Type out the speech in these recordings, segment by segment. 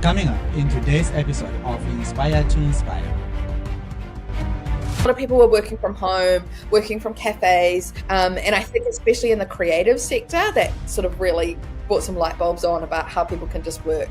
Coming up in today's episode of Inspire to Inspire. A lot of people were working from home, working from cafes, and I think especially in the creative sector, that sort of really brought some light bulbs on about how people can just work.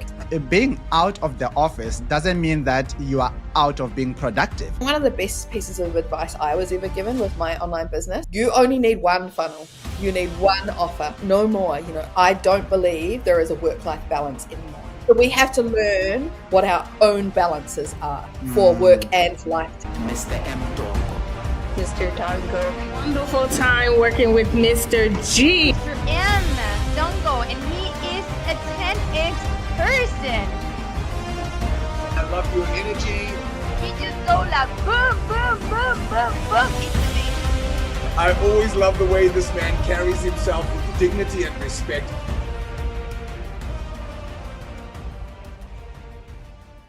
Being out of the office doesn't mean that you are out of being productive. One of the best pieces of advice I was ever given with my online business, you only need one funnel. You need one offer, no more. I don't believe there is a work-life balance anymore. But we have to learn what our own balances are for work and life. Mr. M. Dongo. Mr. Dongo. Wonderful time working with Mr. G. Mr. M. Dongo, and he is a 10x person. I love your energy. He just go like boom, boom, boom, boom, boom. It's amazing. I always love the way this man carries himself with dignity and respect.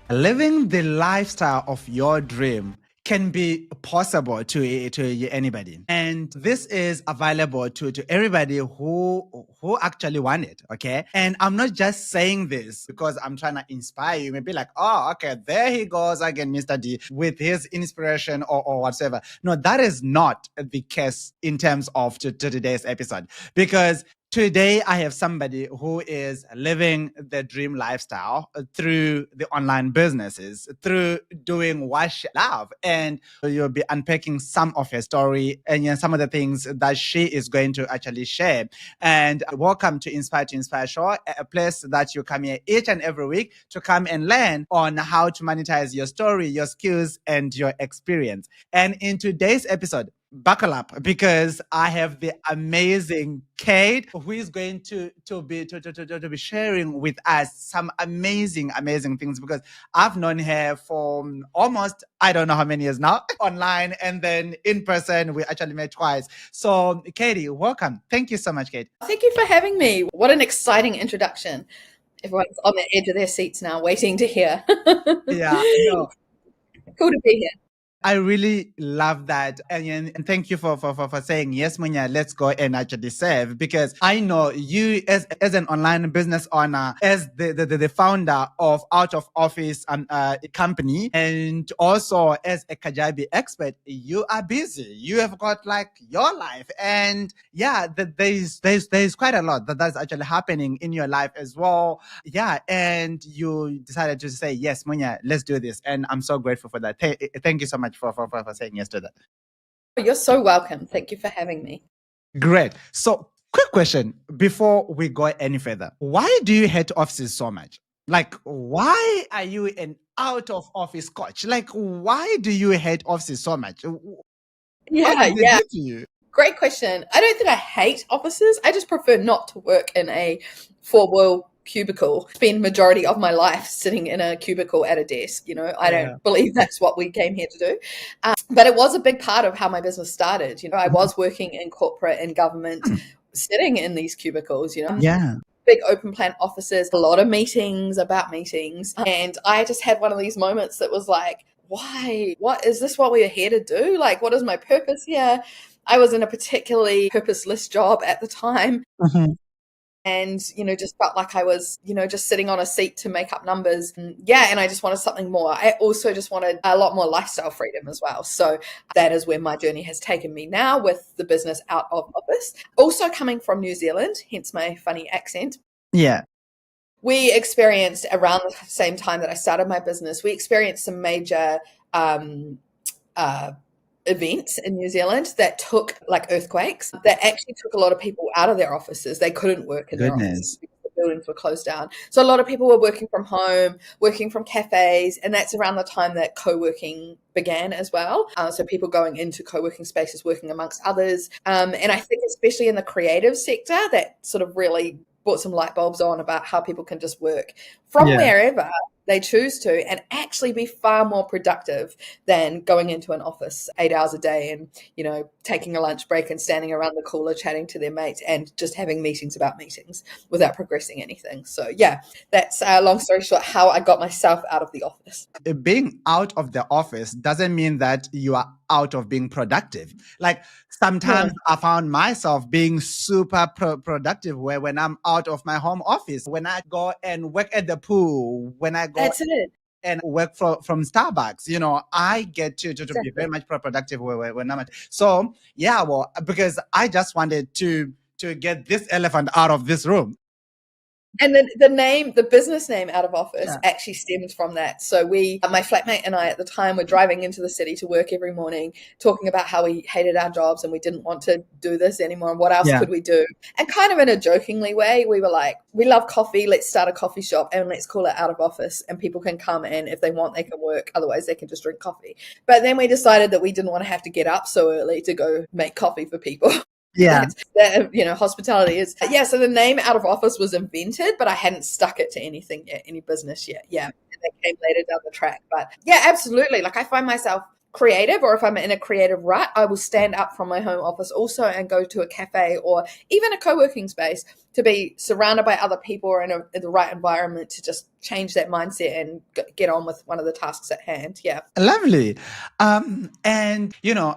Living the lifestyle of your dream can be possible to anybody, and this is available to everybody who actually want it. Okay, and I'm not just saying this because I'm trying to inspire you. Maybe like, oh, okay, there he goes again, Mr. D, with his inspiration or whatever. No, that is not the case in terms of today's episode, because today, I have somebody who is living the dream lifestyle through the online businesses, through doing what she loves. And you'll be unpacking some of her story and some of the things that she is going to actually share. And welcome to Inspire Show, a place that you come here each and every week to come and learn on how to monetize your story, your skills, and your experience. And in today's episode, buckle up, because I have the amazing Kate, who is going to be sharing with us some amazing things, because I've known her for almost, I don't know how many years now, online, and then in person we actually met twice. So Katie, welcome. Thank you so much, Kate. Thank you for having me. What an exciting introduction. Everyone's on the edge of their seats now waiting to hear. Yeah, no. Cool to be here. I really love that. And thank you for saying, yes, Munya, let's go and actually serve, because I know you as an online business owner, as the founder of Out of Office company, and also as a Kajabi expert, you are busy. You have got like your life. And yeah, there's quite a lot that's actually happening in your life as well. Yeah. And you decided to say, yes, Munya, let's do this. And I'm so grateful for that. Thank you so much for saying yes to that. You're so welcome. Thank you for having me. Great. So, quick question before we go any further. Why do you hate offices so much? Like, why are you an out of office coach? Like, why do you hate offices so much? Yeah. To you? Great question. I don't think I hate offices. I just prefer not to work in a four-wall cubicle, spend majority of my life sitting in a cubicle at a desk. I don't believe that's what we came here to do. But it was a big part of how my business started. I was working in corporate and government, sitting in these cubicles, Yeah. Big open plan offices, a lot of meetings about meetings. And I just had one of these moments that was like, why? What is this what we are here to do? Like, what is my purpose here? I was in a particularly purposeless job at the time. Mm-hmm. And, just felt like I was, just sitting on a seat to make up numbers. And I just wanted something more. I also just wanted a lot more lifestyle freedom as well. So that is where my journey has taken me now with the business Out of Office. Also coming from New Zealand, hence my funny accent. Yeah. We experienced around the same time that I started my business, we experienced some major events in New Zealand that took, like earthquakes, that actually took a lot of people out of their offices. They couldn't work in their offices because the buildings were closed down. So a lot of people were working from home, working from cafes, and that's around the time that co-working began as well. So people going into co-working spaces, working amongst others. And I think especially in the creative sector, that sort of really brought some light bulbs on about how people can just work from wherever they choose to and actually be far more productive than going into an office 8 hours a day and, taking a lunch break and standing around the cooler chatting to their mates and just having meetings about meetings without progressing anything. So yeah, that's long story short, how I got myself out of the office. Being out of the office doesn't mean that you are out of being productive. Like sometimes I found myself being super productive when I'm out of my home office, when I go and work at the pool, when I go That's it. and work from Starbucks. I get to be very much productive when I'm at. So yeah, well, because I just wanted to get this elephant out of this room. And then the business name Out of Office actually stems from that. So my flatmate and I at the time were driving into the city to work every morning, talking about how we hated our jobs and we didn't want to do this anymore. And what else could we do? And kind of in a jokingly way, we were like, we love coffee. Let's start a coffee shop and let's call it Out of Office. And people can come in if they want, they can work. Otherwise, they can just drink coffee. But then we decided that we didn't want to have to get up so early to go make coffee for people. Yeah. Hospitality is. Yeah. So the name Out of Office was invented, but I hadn't stuck it to anything yet, any business yet. Yeah. And that came later down the track. But yeah, absolutely. Like I find myself creative, or if I'm in a creative rut, I will stand up from my home office also and go to a cafe or even a co-working space to be surrounded by other people or in the right environment to just change that mindset and get on with one of the tasks at hand. Yeah. Lovely. And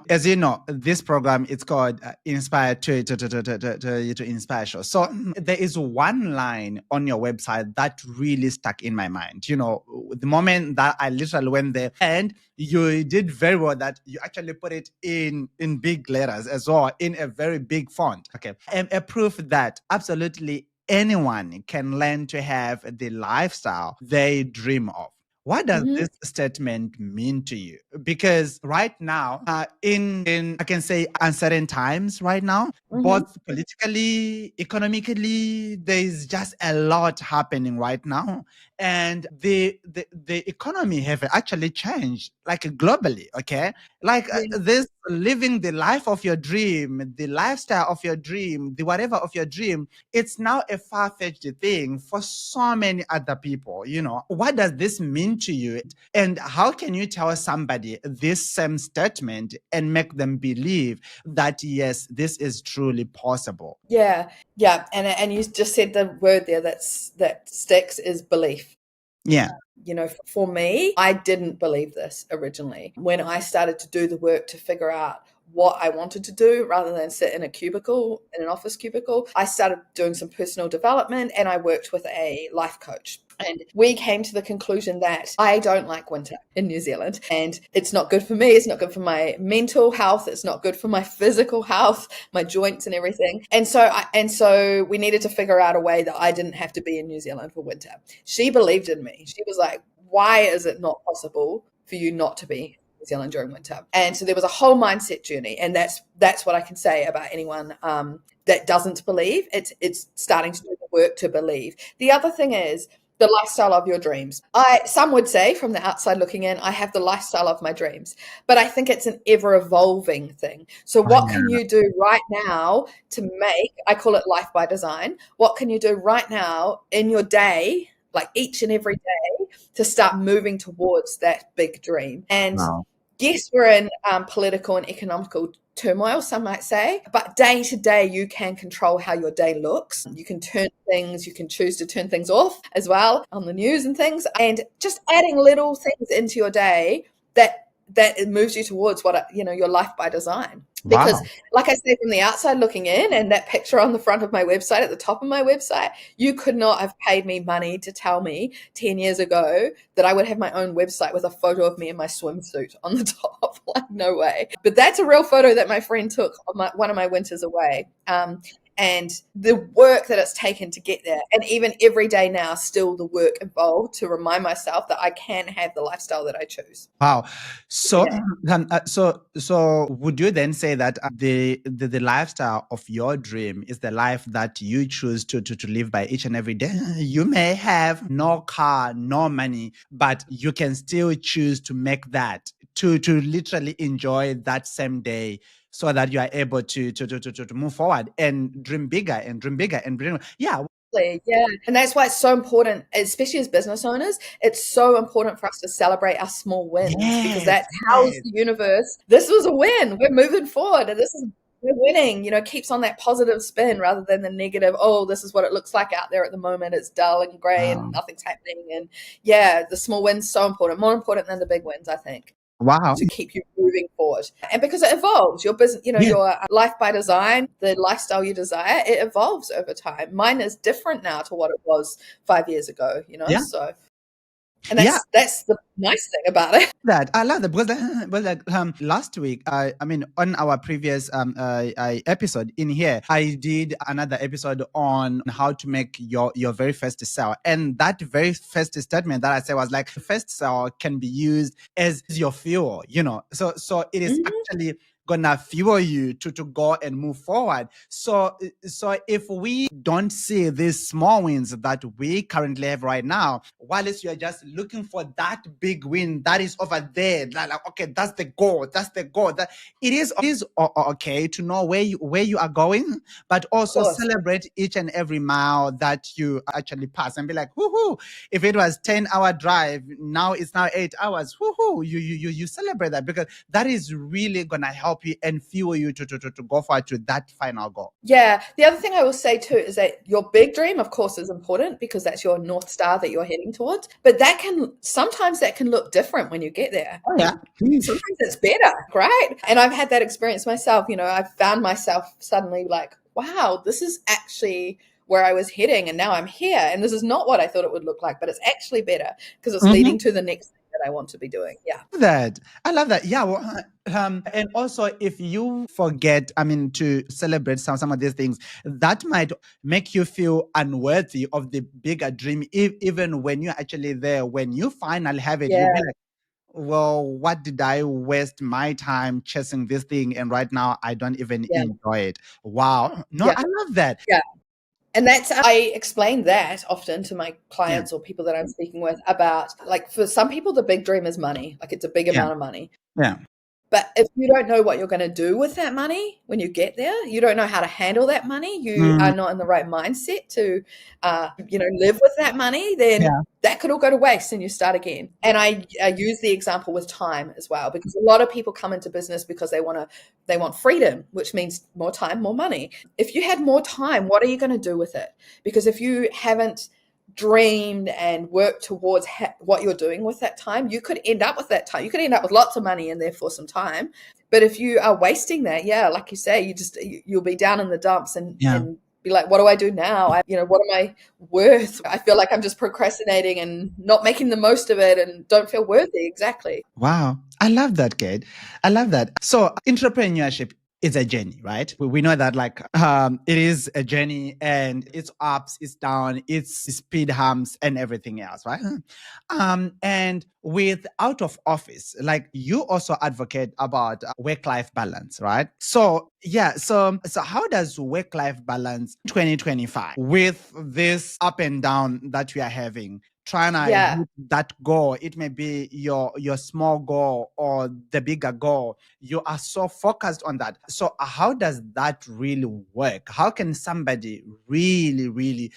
as you know, this program is called Inspire to Inspire Show. So there is one line on your website that really stuck in my mind. The moment that I literally went there, and you did very well that you actually put it in big letters as well, in a very big font. Okay. And a proof that absolutely anyone can learn to have the lifestyle they dream of. What does this statement mean to you? Because right now, in I can say uncertain times right now, both politically, economically, there's just a lot happening right now. And the economy have actually changed, like globally, okay? Like this living the life of your dream, the lifestyle of your dream, the whatever of your dream, it's now a far-fetched thing for so many other people. What does this mean to you? And how can you tell somebody this same statement and make them believe that, yes, this is truly possible? Yeah. Yeah. And you just said the word there that sticks is belief. Yeah. For me, I didn't believe this originally. When I started to do the work to figure out what I wanted to do rather than sit in an office cubicle, I started doing some personal development and I worked with a life coach. And we came to the conclusion that I don't like winter in New Zealand and it's not good for me. It's not good for my mental health. It's not good for my physical health, my joints and everything. And so we needed to figure out a way that I didn't have to be in New Zealand for winter. She believed in me. She was like, why is it not possible for you not to be in New Zealand during winter? And so there was a whole mindset journey. And that's what I can say about anyone that doesn't believe. It's starting to do the work to believe. The other thing is, the lifestyle of your dreams. Some would say from the outside looking in, I have the lifestyle of my dreams, but I think it's an ever evolving thing. So what can you do right now to I call it life by design. What can you do right now in your day, like each and every day, to start moving towards that big dream? And yes, we're in political and economical turmoil, some might say, but day to day, you can control how your day looks. You can you can choose to turn things off as well on the news and things, and just adding little things into your day that it moves you towards your life by design. Because like I said, from the outside looking in, and that picture on the front of my website, at the top of my website, you could not have paid me money to tell me 10 years ago that I would have my own website with a photo of me in my swimsuit on the top. Like, no way. But that's a real photo that my friend took on one of my winters away. And the work that it's taken to get there. And even every day now, still the work involved to remind myself that I can have the lifestyle that I choose. Wow. So, so would you then say that the lifestyle of your dream is the life that you choose to live by each and every day? You may have no car, no money, but you can still choose to make that, to literally enjoy that same day, so that you are able to move forward and dream bigger and dream bigger and dream. Yeah. Yeah. And that's why it's so important, especially as business owners, it's so important for us to celebrate our small wins, because that tells the universe, this was a win. We're moving forward. And we're winning, keeps on that positive spin rather than the negative. Oh, this is what it looks like out there at the moment. It's dull and gray and nothing's happening. And yeah, the small wins, so important, more important than the big wins, I think. Wow. To keep you moving forward. And because it evolves, your business, your life by design, the lifestyle you desire, it evolves over time. Mine is different now to what it was 5 years ago, so. And that's the nice thing about it. That I love that because last week, I mean, on our previous episode in here, I did another episode on how to make your very first sale, and that very first statement that I said was like, the first sale can be used as your fuel, so it is actually gonna fuel you to go and move forward. So if we don't see these small wins that we currently have right now, while you're just looking for that big win that is over there, like okay, that's the goal. That it is okay to know where you are going, but also celebrate each and every mile that you actually pass and be like, woohoo! If it was 10-hour drive, now it's now 8 hours. Woohoo! You celebrate that, because that is really gonna help you and fuel you to go forward to that final goal. Yeah. The other thing I will say too is that your big dream, of course, is important because that's your North Star that you're heading towards. But sometimes that can look different when you get there. Oh, yeah. Sometimes it's better, right? And I've had that experience myself. I've found myself suddenly like, wow, this is actually where I was heading, and now I'm here. And this is not what I thought it would look like, but it's actually better because it's leading to the next thing that I want to be doing. Yeah. I love that. Yeah. Well, and also, if you forget, to celebrate some of these things, that might make you feel unworthy of the bigger dream, even when you're actually there. When you finally have it, you'll be like, well, what did I waste my time chasing this thing? And right now, I don't even enjoy it. Wow. No, I love that. Yeah. And I explain that often to my clients or people that I'm speaking with about, like, for some people, the big dream is money. Like, it's a big amount of money. Yeah. But if you don't know what you're going to do with that money when you get there, you don't know how to handle that money, you are not in the right mindset to, live with that money, then that could all go to waste and you start again. And I use the example with time as well, because a lot of people come into business because they want freedom, which means more time, more money. If you had more time, what are you going to do with it? Because if you haven't dreamed and worked towards what you're doing with that time, you could end up with that time. You could end up with lots of money and therefore some time. But if you are wasting that, like you say, you'll be down in the dumps and be like, what do I do now? What am I worth? I feel like I'm just procrastinating and not making the most of it and don't feel worthy. Exactly. Wow. I love that, Kate. I love that. So entrepreneurship is a journey, right? We know that it is a journey, and it's ups, it's down, it's speed humps and everything else, right? And with out of office, like, you also advocate about work-life balance, right? So how does work-life balance 2025 with this up and down that we are having? Trying to hit that goal, it may be your small goal or the bigger goal. You are so focused on that. So how does that really work? How can somebody really, really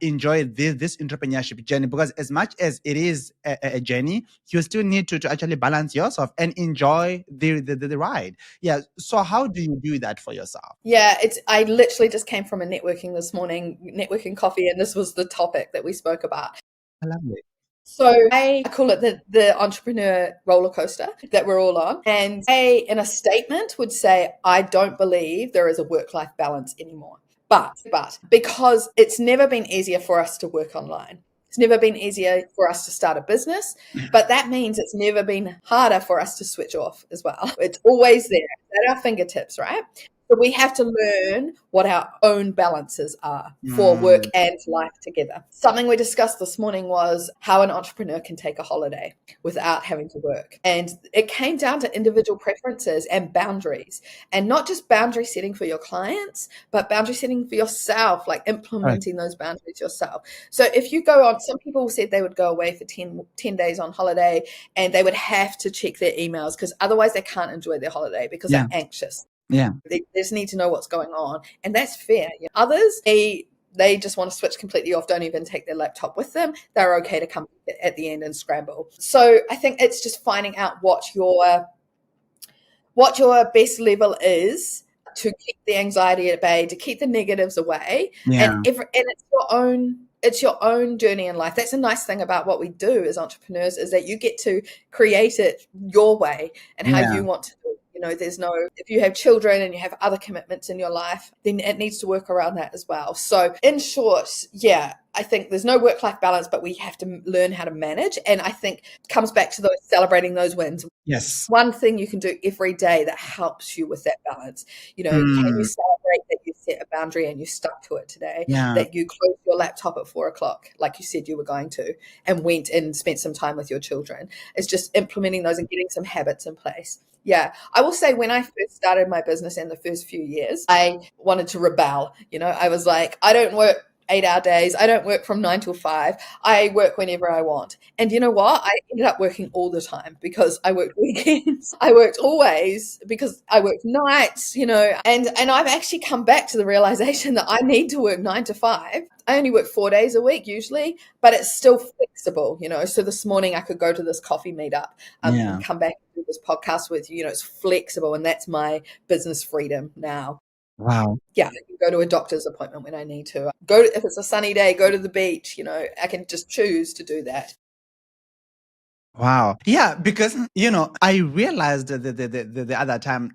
enjoy this entrepreneurship journey? Because as much as it is a journey, you still need to actually balance yourself and enjoy the ride. Yeah. So how do you do that for yourself? Yeah, I literally just came from a networking coffee, and this was the topic that we spoke about. I love it. So I call it the entrepreneur roller coaster that we're all on. And in a statement would say, I don't believe there is a work-life balance anymore. But because it's never been easier for us to work online. It's never been easier for us to start a business, but that means it's never been harder for us to switch off as well. It's always there at our fingertips, right? So we have to learn what our own balances are for work and life together. Something we discussed this morning was how an entrepreneur can take a holiday without having to work. And it came down to individual preferences and boundaries, and not just boundary setting for your clients, but boundary setting for yourself, like implementing those boundaries yourself. So if you go on, some people said they would go away for 10 days on holiday, and they would have to check their emails because otherwise they can't enjoy their holiday because they're anxious. Yeah. They just need to know what's going on. And that's fair. Others, they just want to switch completely off, don't even take their laptop with them. They're okay to come at the end and scramble. So I think it's just finding out what your best level is to keep the anxiety at bay, to keep the negatives away. Yeah. And it's your own journey in life. That's a nice thing about what we do as entrepreneurs, is that you get to create it your way and how you want to do it. If you have children and you have other commitments in your life, then it needs to work around that as well. So in short, I think there's no work-life balance, but we have to learn how to manage. And I think it comes back to celebrating those wins. Yes. One thing you can do every day that helps you with that balance. Can you celebrate that you set a boundary and you stuck to it today? Yeah. That you closed your laptop at 4:00, like you said you were going to, and went and spent some time with your children. It's just implementing those and getting some habits in place. Yeah. I will say when I first started my business in the first few years, I wanted to rebel. I was like, I don't work 8-hour days. I don't work from 9 till 5. I work whenever I want. And you know what? I ended up working all the time because I worked weekends. I worked always because I worked nights, and I've actually come back to the realization that I need to work 9 to 5. I only work 4 days a week usually, but it's still flexible, So this morning I could go to this coffee meetup and come back and do this podcast with you. It's flexible, and that's my business freedom now. Wow. Yeah, I can go to a doctor's appointment when I need to. If it's a sunny day, go to the beach, I can just choose to do that. Wow. Yeah, because I realized the other time,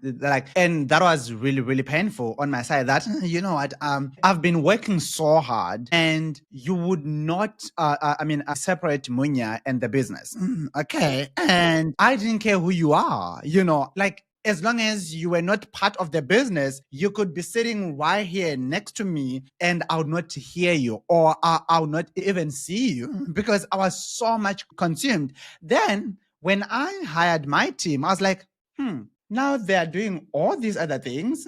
and that was really, really painful on my side. That I've been working so hard, and you would not, separate Munya and the business. Okay, and I didn't care who you are. As long as you were not part of the business, you could be sitting right here next to me and I would not hear you, or I would not even see you because I was so much consumed. Then when I hired my team, I was like, now they're doing all these other things.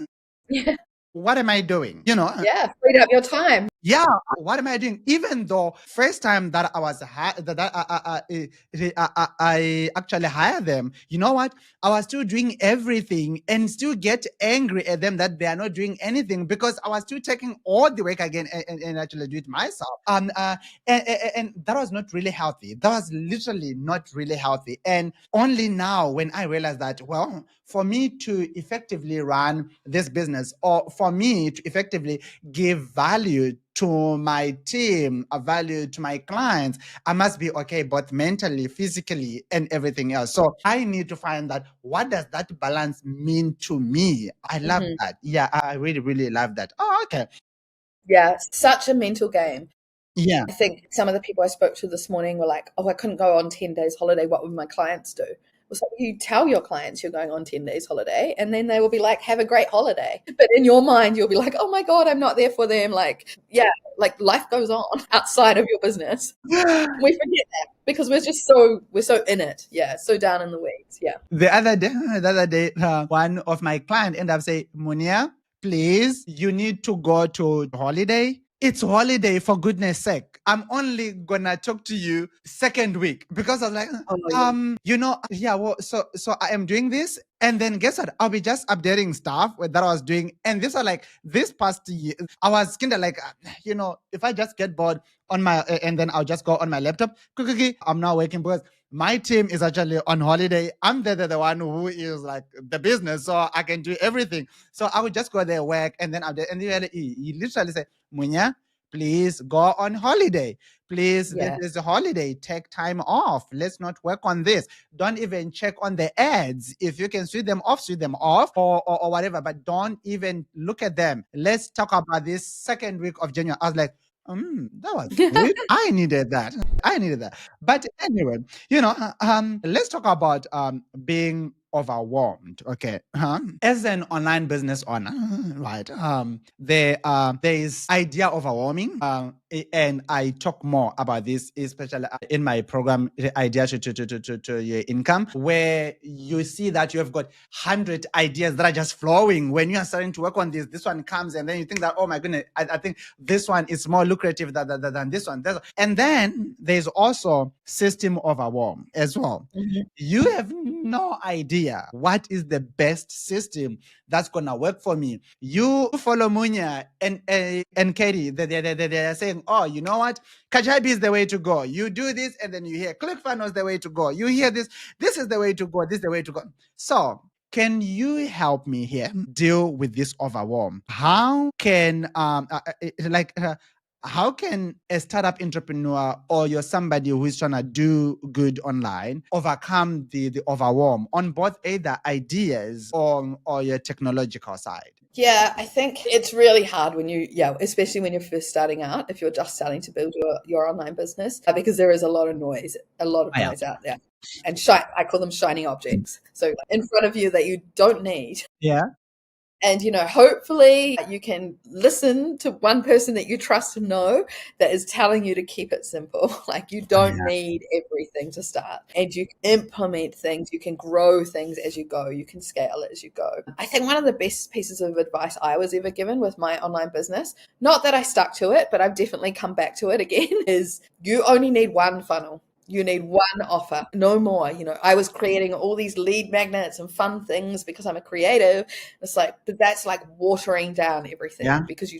Yeah. What am I doing? Yeah, freed up your time. Yeah, what am I doing? Even though first time that I was I actually hired them, you know what? I was still doing everything and still get angry at them that they are not doing anything because I was still taking all the work again and actually do it myself. And that was not really healthy. That was literally not really healthy. And only now when I realized that, well, for me to effectively run this business, or for me to effectively give value to my team, a value to my clients, I must be okay, both mentally, physically, and everything else. So I need to find that, what does that balance mean to me? I love that. Yeah, I really, really love that. Oh, okay. Yeah, such a mental game. Yeah. I think some of the people I spoke to this morning were like, oh, I couldn't go on 10 days holiday. What would my clients do? So you tell your clients you're going on 10 days holiday, and then they will be like, have a great holiday. But in your mind, you'll be like, oh my God, I'm not there for them. Like life goes on outside of your business. We forget that because we're so in it. Yeah. So down in the weeds. Yeah. The other day, one of my clients ended up saying, Munia, please, you need to go to holiday. It's holiday, for goodness sake. I'm only gonna talk to you second week, because I was like, so I am doing this, and then guess what? I'll be just updating stuff that I was doing, and this was like this past year. I was kind of like, if I just get bored on my, and then I'll just go on my laptop. I'm now working because my team is actually on holiday. I'm the one who is like the business, so I can do everything. So I would just go there, work, and then update. And he literally said, Munya, please go on holiday. Please, This is a holiday. Take time off. Let's not work on this. Don't even check on the ads. If you can switch them off, or whatever, but don't even look at them. Let's talk about this second week of January. I was like, that was good. I needed that. But anyway, let's talk about being overwhelmed. Okay. As an online business owner, right? There is idea overwhelming. And I talk more about this, especially in my program, Idea to Your Income, where you see that you have got 100 ideas that are just flowing. When you are starting to work on this one comes, and then you think that, oh my goodness, I think this one is more lucrative than this one. And then there's also system overwhelm as well. Mm-hmm. You have no idea what is the best system that's gonna work for me. You follow Munya and Katie. They're saying, oh, you know what? Kajabi is the way to go. You do this, and then you hear ClickFunnels is the way to go. You hear this. This is the way to go. This is the way to go. So, can you help me here deal with this overwhelm? How can how can a startup entrepreneur, or you're somebody who is trying to do good online, overcome the overwhelm on both either ideas or your technological side? Yeah, I think it's really hard when especially when you're first starting out, if you're just starting to build your online business, because there is a lot of noise out there. And I call them shiny objects. So in front of you that you don't need. Yeah. And, hopefully you can listen to one person that you trust and know that is telling you to keep it simple. Like you don't need everything to start, and you can implement things. You can grow things as you go. You can scale it as you go. I think one of the best pieces of advice I was ever given with my online business, not that I stuck to it, but I've definitely come back to it again, is you only need one funnel. You need one offer, no more. I was creating all these lead magnets and fun things because I'm a creative. It's like, but that's like watering down everything because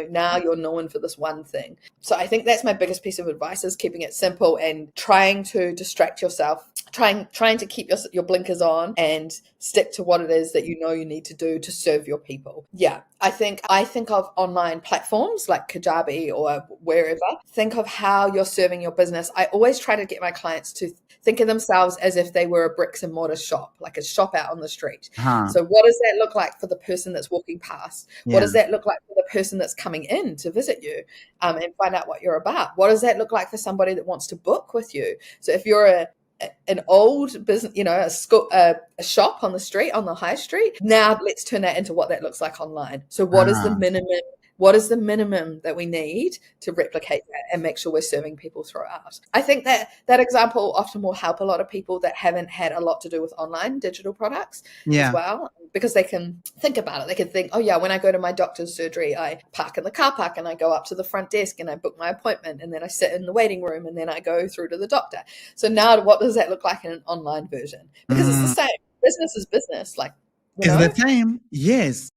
now you're known for this one thing. So I think that's my biggest piece of advice, is keeping it simple and trying to distract yourself, trying to keep your blinkers on and stick to what it is that you need to do to serve your people. Yeah, I think of online platforms like Kajabi or wherever. Think of how you're serving your business. I always try to get my clients to think of themselves as if they were a bricks and mortar shop, like a shop out on the street. So what does that look like for the person that's walking past? What does that look like for the person that's coming in to visit you and find out what you're about? What does that look like for somebody that wants to book with you? So if you're an old business, a shop on the street, on the high street, now let's turn that into what that looks like online. So what is the minimum? What is the minimum that we need to replicate that and make sure we're serving people throughout? I think that example often will help a lot of people that haven't had a lot to do with online digital products as well, because they can think about it. They can think, oh yeah, when I go to my doctor's surgery, I park in the car park and I go up to the front desk and I book my appointment and then I sit in the waiting room and then I go through to the doctor. So now what does that look like in an online version? Because it's the same. Business is business. Like, it's the same. Yes.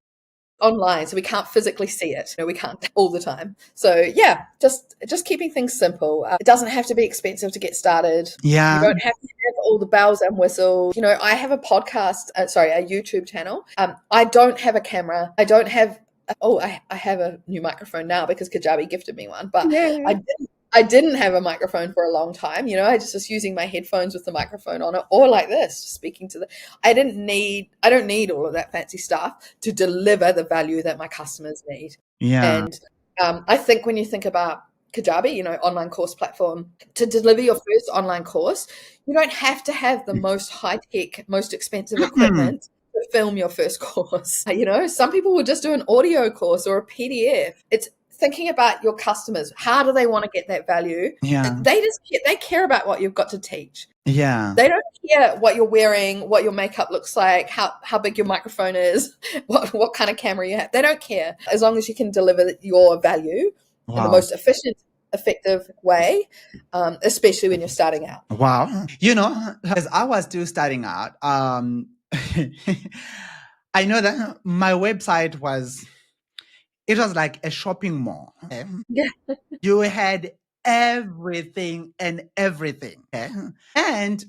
Online, so we can't physically see it. We can't all the time. So yeah, just keeping things simple. It doesn't have to be expensive to get started. Yeah, you don't have to have all the bells and whistles. I have a podcast, a YouTube channel. I don't have a camera. I don't have. I have a new microphone now because Kajabi gifted me one, but I didn't have a microphone for a long time. I just was using my headphones with the microphone on it, or like this, speaking to I don't need all of that fancy stuff to deliver the value that my customers need. Yeah. And I think when you think about Kajabi, online course platform, to deliver your first online course, you don't have to have the most high-tech, most expensive equipment to film your first course. Some people will just do an audio course or a PDF. It's thinking about your customers. How do they want to get that value? Yeah. They care about what you've got to teach. Yeah. They don't care what you're wearing, what your makeup looks like, how big your microphone is, what kind of camera you have. They don't care, as long as you can deliver your value in the most efficient, effective way, especially when you're starting out. Wow. As I was still starting out, I know that my website was like a shopping mall. Okay? Yeah. You had everything and everything. Okay? And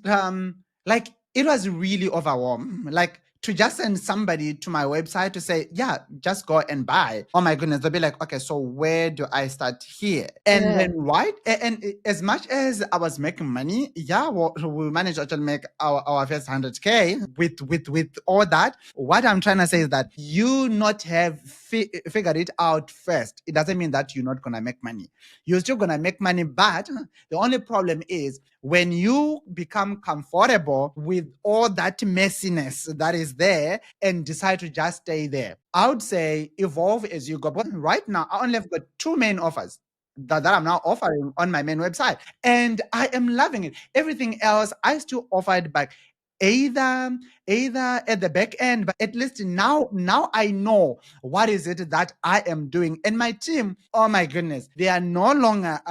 it was really overwhelmed. Like, to just send somebody to my website to say, yeah, just go and buy. Oh my goodness. They'll be like, okay, so where do I start here? And then and as much as I was making money, we managed to actually make our first 100K with all that. What I'm trying to say is that you not have figured it out first. It doesn't mean that you're not going to make money. You're still going to make money, but the only problem is when you become comfortable with all that messiness that is there and decide to just stay there. I would say evolve as you go. But right now, I only have got 2 main offers that I'm now offering on my main website. And I am loving it. Everything else, I still offer it back. Either at the back end, but at least now I know what is it that I am doing. And my team, oh my goodness, they are no longer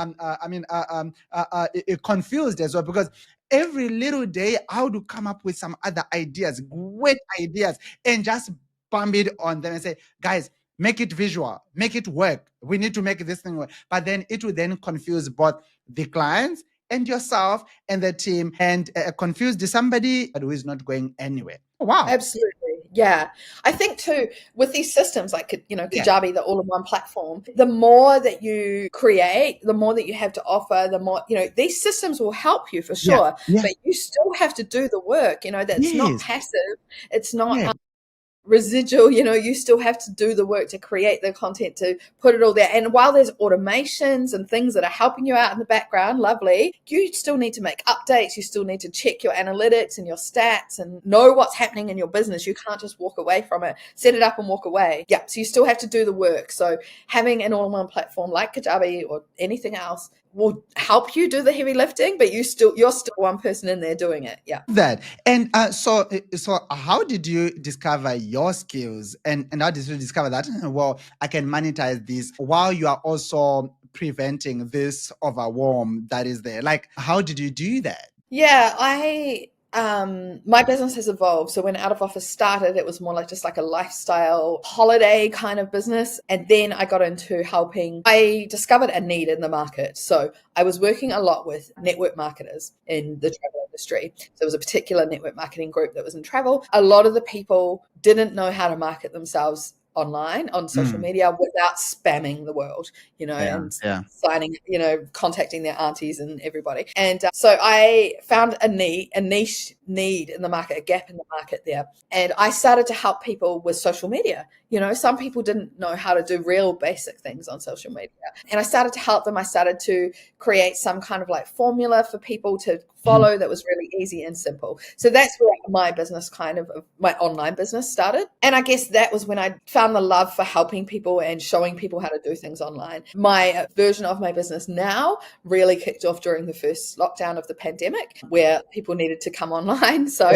confused as well, because every little day I would come up with some other ideas, great ideas, and just bomb it on them and say, guys, make it visual, make it work. We need to make this thing work. But then it would then confuse both the clients and yourself and the team, and confused somebody who is not going anywhere. Oh, wow. Absolutely. Yeah. I think too, with these systems like, Kajabi, the all-in-one platform, the more that you create, the more that you have to offer, the more, these systems will help you for sure, but you still have to do the work, that's not passive. It's not residual, you still have to do the work to create the content, to put it all there. And while there's automations and things that are helping you out in the background, lovely, you still need to make updates. You still need to check your analytics and your stats and know what's happening in your business. You can't just walk away from it, set it up and walk away. Yeah. So you still have to do the work. So having an all-in-one platform like Kajabi or anything else will help you do the heavy lifting, but you're still one person in there doing it. Yeah. That. And so how did you discover your skills, and how did you discover that, well, I can monetize this while you are also preventing this overwhelm that is there? Like, how did you do that? Yeah, my business has evolved. So when Out of Office started, it was more like just like a lifestyle holiday kind of business. And then I got into I discovered a need in the market. So I was working a lot with network marketers in the travel industry. So there was a particular network marketing group that was in travel. A lot of the people didn't know how to market themselves online on social media without spamming the world, signing, contacting their aunties and everybody. And so I found a niche need in the market, a gap in the market there. And I started to help people with social media. Some people didn't know how to do real basic things on social media. And I started to help them. I started to create some kind of like formula for people to follow that was really easy and simple. So that's where my business my online business started. And I guess that was when I found the love for helping people and showing people how to do things online. My version of my business now really kicked off during the first lockdown of the pandemic, where people needed to come online. So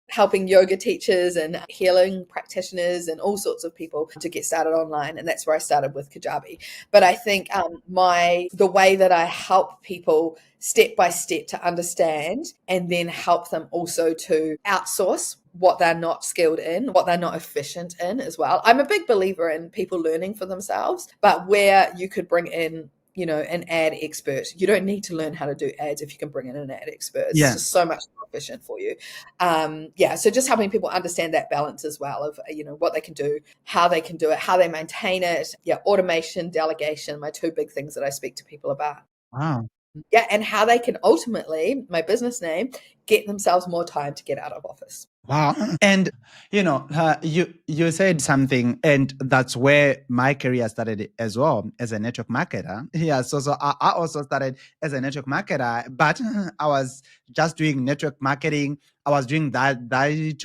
helping yoga teachers and healing practitioners and all sorts of people to get started online. And that's where I started with Kajabi. But I think the way that I help people step by step to understand and then help them also to outsource what they're not skilled in, what they're not efficient in as well. I'm a big believer in people learning for themselves, but where you could bring in an ad expert. You don't need to learn how to do ads if you can bring in an ad expert. It's just so much more efficient for you. So just helping people understand that balance as well of, what they can do, how they can do it, how they maintain it. Yeah, automation, delegation, my two big things that I speak to people about. Wow. Yeah, and how they can ultimately, my business name, get themselves more time to get out of office. Wow. And, you said something, and that's where my career started as well, as a network marketer. Yeah. So I also started as a network marketer, but I was just doing network marketing. I was doing that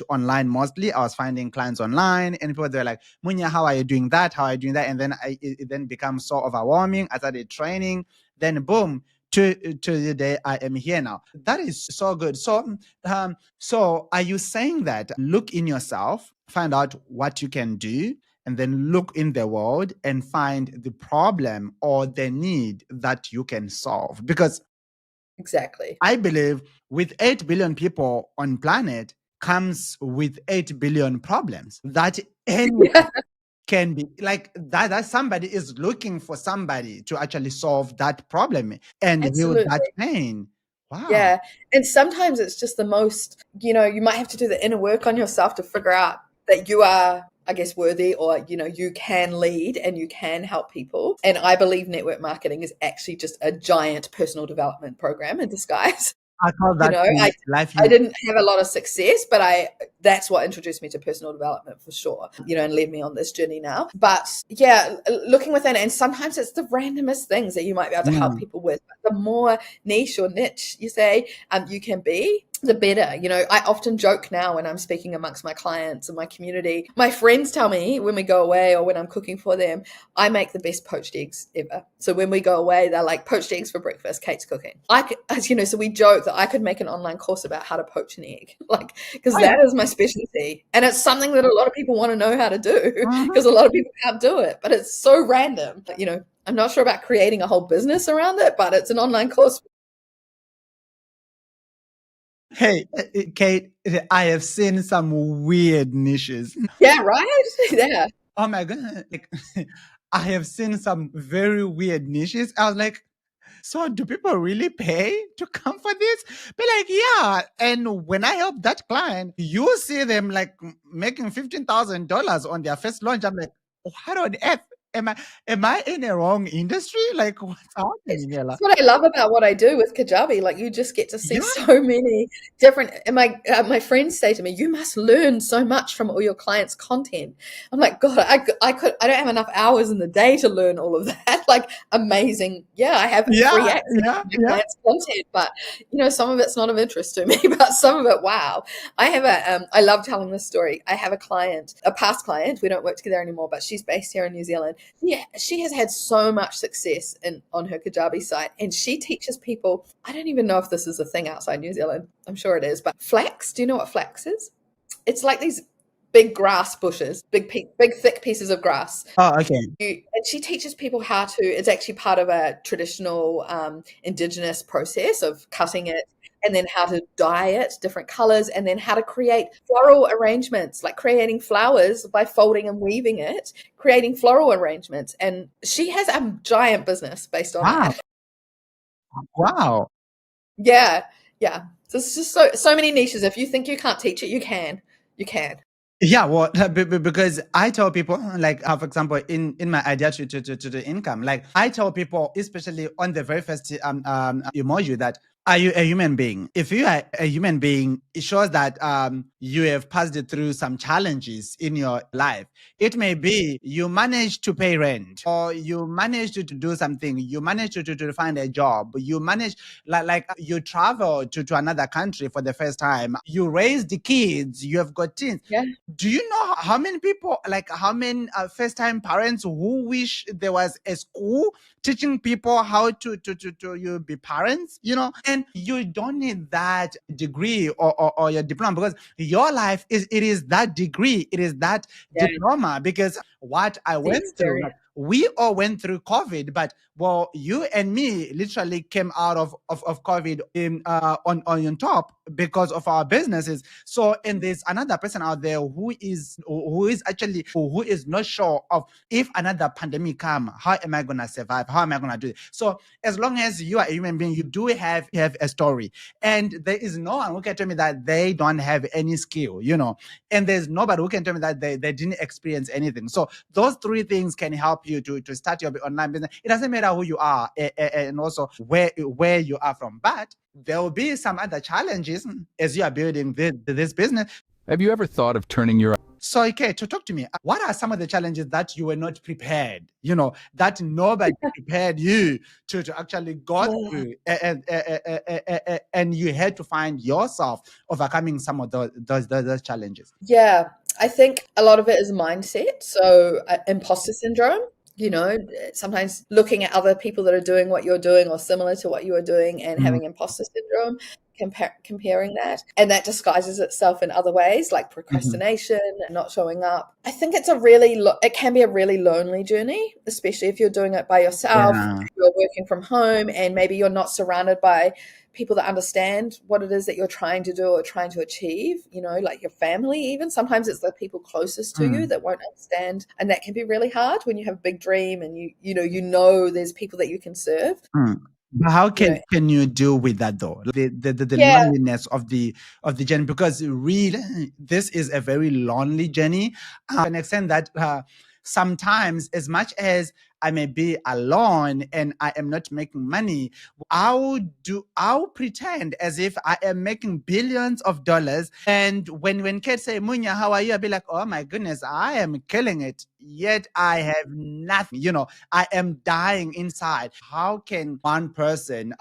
online mostly. I was finding clients online, and people, they were like, Munya, how are you doing that? How are you doing that? And then it then becomes so overwhelming. I started training, then boom, to the day I am here now. That is so good. So are you saying that look in yourself, find out what you can do, and then look in the world and find the problem or the need that you can solve? Because exactly, I believe with 8 billion people on planet comes with 8 billion problems that anyone can be like that somebody is looking for somebody to actually solve that problem and heal that pain. Wow. Yeah. And sometimes it's just the most, you might have to do the inner work on yourself to figure out that you are, I guess, worthy, or, you can lead and you can help people. And I believe network marketing is actually just a giant personal development program in disguise. I call that I didn't have a lot of success, but that's what introduced me to personal development for sure, and led me on this journey now. But yeah, looking within, and sometimes it's the randomest things that you might be able to help people with. But the more niche or niche you say you can be, the better. I often joke now when I'm speaking amongst my clients and my community. My friends tell me when we go away or when I'm cooking for them, I make the best poached eggs ever. So when we go away, they're like, poached eggs for breakfast, Kate's cooking. So we joke that I could make an online course about how to poach an egg, because that is my specialty. And it's something that a lot of people want to know how to do, because a lot of people can't do it, but it's so random. I'm not sure about creating a whole business around it, but it's an online course. Hey, Kate, I have seen some weird niches. Yeah, right? Yeah. Oh my God. I have seen some very weird niches. I was like, so do people really pay to come for this? Be like, yeah. And when I help that client, you see them like making $15,000 on their first launch. I'm like, what on earth am I in a wrong industry? Like, what's happening here? That's what I love about what I do with Kajabi. Like, you just get to see so many different. And my friends say to me, "You must learn so much from all your clients' content." I'm like, God, I don't have enough hours in the day to learn all of that. Like, amazing. Yeah, I have free access to my clients' content, but some of it's not of interest to me. But some of it, wow. I have I love telling this story. I have a client, a past client. We don't work together anymore, but she's based here in New Zealand. Yeah, she has had so much success on her Kajabi site, and she teaches people. I don't even know if this is a thing outside New Zealand. I'm sure it is, but flax. Do you know what flax is? It's like these big grass bushes, big thick pieces of grass. Oh, okay. And she teaches people how to. It's actually part of a traditional indigenous process of cutting it, and then how to dye it different colors, and then how to create floral arrangements, like creating flowers by folding and weaving it, creating floral arrangements. And she has a giant business based on that. Wow. Yeah. Yeah. So it's just so many niches. If you think you can't teach it, you can. You can. Yeah, well, because I tell people, like, for example, in my idea to the income, like I tell people, especially on the very first emoji, that are you a human being? If you are a human being, it shows that you have passed it through some challenges in your life. It may be you managed to pay rent, or you managed to do something, you managed to find a job, you managed, like you travel to another country for the first time, you raise the kids, you have got teens. Yeah. Do you know how many people, like how many first-time parents who wish there was a school teaching people how to you be parents, and you don't need that degree or your diploma, because your life is that degree, it is that diploma. Because what I went through, we all went through COVID, but well, you and me literally came out of COVID on top because of our businesses. So, and there's another person out there who is not sure of, if another pandemic come, how am I gonna survive? How am I gonna do it? So, as long as you are a human being, you do have a story, and there is no one who can tell me that they don't have any skill, and there's nobody who can tell me that they didn't experience anything. So those three things can help you to start your online business. It doesn't matter who you are and also where you are from, but there will be some other challenges as you are building this business. Have you ever thought of turning your... So, Kate, to talk to me, what are some of the challenges that you were not prepared, that nobody prepared you to actually go through, and you had to find yourself overcoming some of those challenges? Yeah, I think a lot of it is mindset. So imposter syndrome. Sometimes looking at other people that are doing what you're doing or similar to what you are doing and having imposter syndrome, comparing that, and that disguises itself in other ways like procrastination, not showing up. I think it's it can be a really lonely journey, especially if you're doing it by yourself. You're working from home, and maybe you're not surrounded by people that understand what it is that you're trying to do or trying to achieve, like your family. Even sometimes it's the people closest to you that won't understand, and that can be really hard when you have a big dream and you there's people that you can serve. But how can you deal with that though? The loneliness of the journey, because really this is a very lonely journey, to an extent that sometimes, as much as I may be alone and I am not making money, I'll pretend as if I am making billions of dollars. And when kids say, Munya, how are you? I'll be like, oh my goodness, I am killing it. Yet I have nothing, I am dying inside. How can one person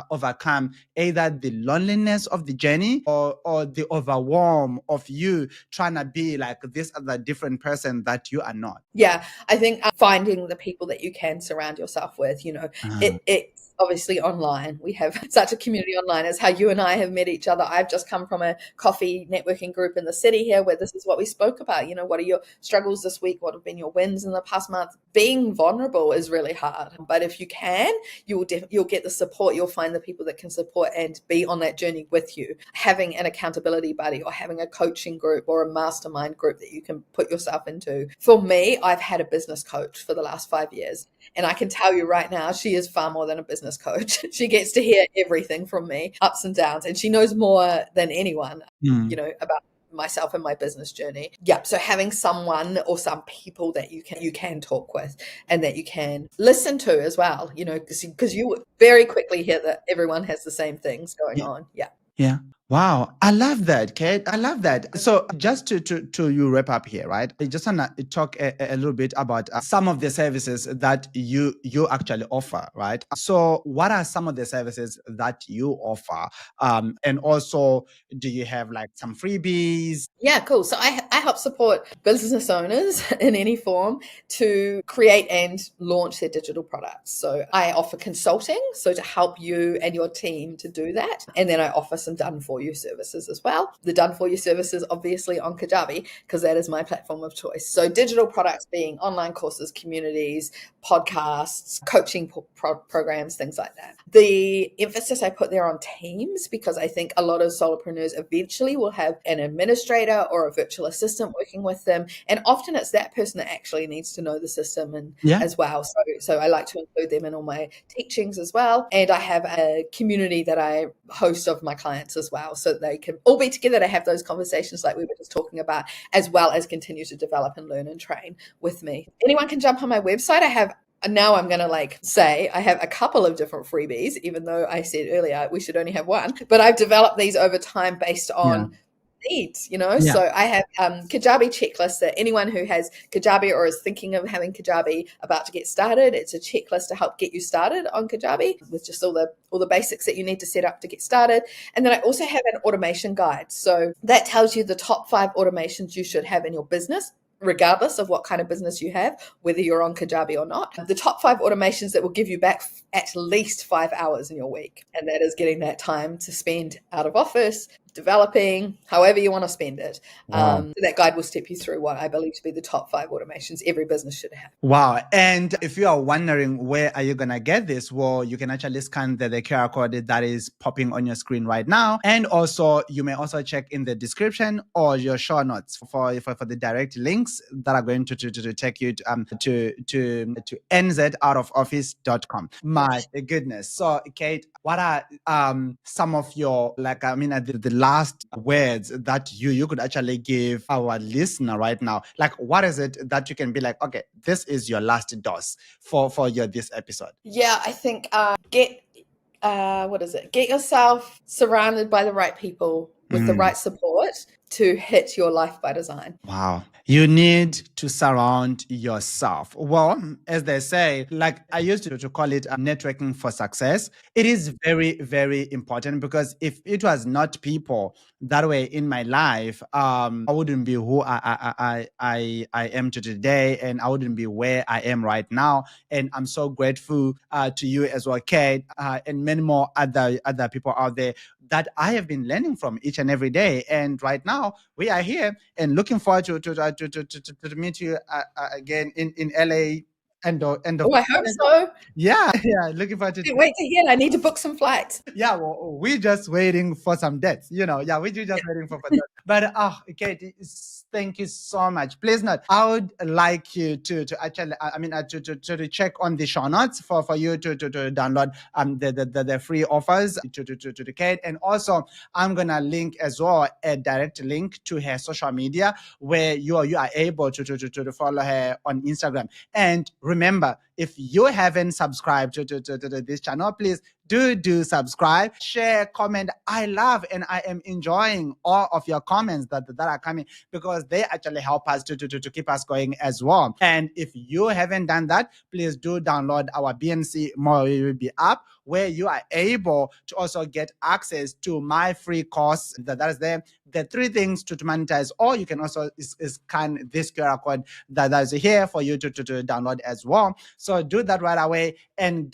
overcome either the loneliness of the journey or the overwhelm of you trying to be like this other different person that you are not? Yeah, I think finding the people that you can surround yourself with, it's obviously online. We have such a community online. As how you and I have met each other. I've just come from a coffee networking group in the city here where this is what we spoke about. What are your struggles this week? What have been your wins in the past month? Being vulnerable is really hard. But if you can, you'll get the support. You'll find the people that can support and be on that journey with you. Having an accountability buddy or having a coaching group or a mastermind group that you can put yourself into. For me, I've had a business coach for the last 5 years. And I can tell you right now, she is far more than a business coach. She gets to hear everything from me, ups and downs, and she knows more than anyone, about myself and my business journey. Yeah. So having someone or some people that you can talk with and that you can listen to as well, because you very quickly hear that everyone has the same things going on. Yeah. Yeah. Wow. I love that, Kate. I love that. So just to you wrap up here, right? I just want to talk a little bit about some of the services that you actually offer, right? So what are some of the services that you offer? And also, do you have like some freebies? Yeah, cool. So I help support business owners in any form to create and launch their digital products. So I offer consulting, so to help you and your team to do that. And then I offer some done for you services as well. The done for you services, obviously on Kajabi, because that is my platform of choice. So digital products being online courses, communities, podcasts, coaching programs, things like that. The emphasis I put there on teams, because I think a lot of solopreneurs eventually will have an administrator or a virtual assistant working with them. And often it's that person that actually needs to know the system as well. So I like to include them in all my teachings as well. And I have a community that I host of my clients as well, so they can all be together to have those conversations like we were just talking about, as well as continue to develop and learn and train with me. Anyone can jump on my website. Now I'm going to say I have a couple of different freebies, even though I said earlier we should only have one, but I've developed these over time based on needs, So I have Kajabi checklists that anyone who has Kajabi or is thinking of having Kajabi about to get started, it's a checklist to help get you started on Kajabi with just all the basics that you need to set up to get started. And then I also have an automation guide. So that tells you the top 5 automations you should have in your business, regardless of what kind of business you have, whether you're on Kajabi or not. The top 5 automations that will give you back at least 5 hours in your week. And that is getting that time to spend out of office, developing, however you want to spend it. Wow. That guide will step you through what I believe to be the top 5 automations every business should have. Wow. And if you are wondering where are you going to get this, well, you can actually scan the QR code that is popping on your screen right now. And also, you may also check in the description or your show notes for the direct links that are going to take you to nzoutofoffice.com. My goodness. So, Kate, what are some of your, the last words that you could actually give our listener right now? Like, what is it that you can be like, okay, this is your last dose for this episode? Yeah, I think get yourself surrounded by the right people with the right support to hit your life by design. Wow. You need to surround yourself. Well, as they say, like I used to call it networking for success. It is very, very important, because if it was not people that way in my life, I wouldn't be who I am today, and I wouldn't be where I am right now. And I'm so grateful to you as well, Kate, and many more other people out there that I have been learning from each and every day. And right now we are here and looking forward to meet you again in LA. End of I hope so. Yeah, looking forward to. Wait to hear. I need to book some flights. Yeah, well, we're just waiting for some dates. Yeah, we're just waiting for that. But Kate, thank you so much. Please note, I would like you to actually, to check on the show notes for you to download the free offers to Kate. And also, I'm gonna link as well a direct link to her social media where you are able to follow her on Instagram. And remember, if you haven't subscribed to this channel, please do subscribe, share, comment. I love and I am enjoying all of your comments that are coming, because they actually help us to keep us going as well. And if you haven't done that, please do download our BNC Moibi app, where you are able to also get access to my free course that is there. The 3 things to monetize, or you can also scan this QR code that is here for you to download as well. So do that right away and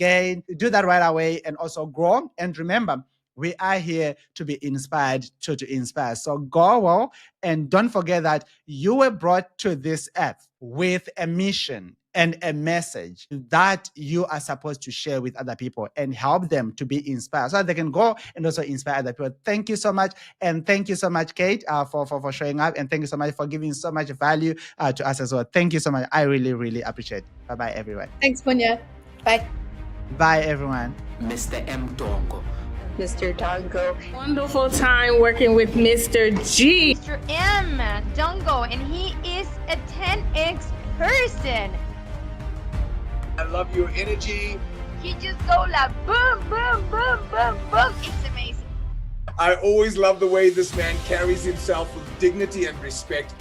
also grow. And remember, we are here to be inspired to inspire. So go well, and don't forget that you were brought to this earth with a mission and a message that you are supposed to share with other people and help them to be inspired, so that they can go and also inspire other people. Thank you so much. And thank you so much, Kate, for showing up. And thank you so much for giving so much value to us as well. Thank you so much. I really, really appreciate it. Bye-bye, everyone. Thanks, Punya. Bye. Bye, everyone. Mr. M. Dongo. Mr. Dongo. Wonderful time working with Mr. G. Mr. M, Dongo, and he is a 10x person. I love your energy. He just go like boom, boom, boom, boom, boom. It's amazing. I always love the way this man carries himself with dignity and respect.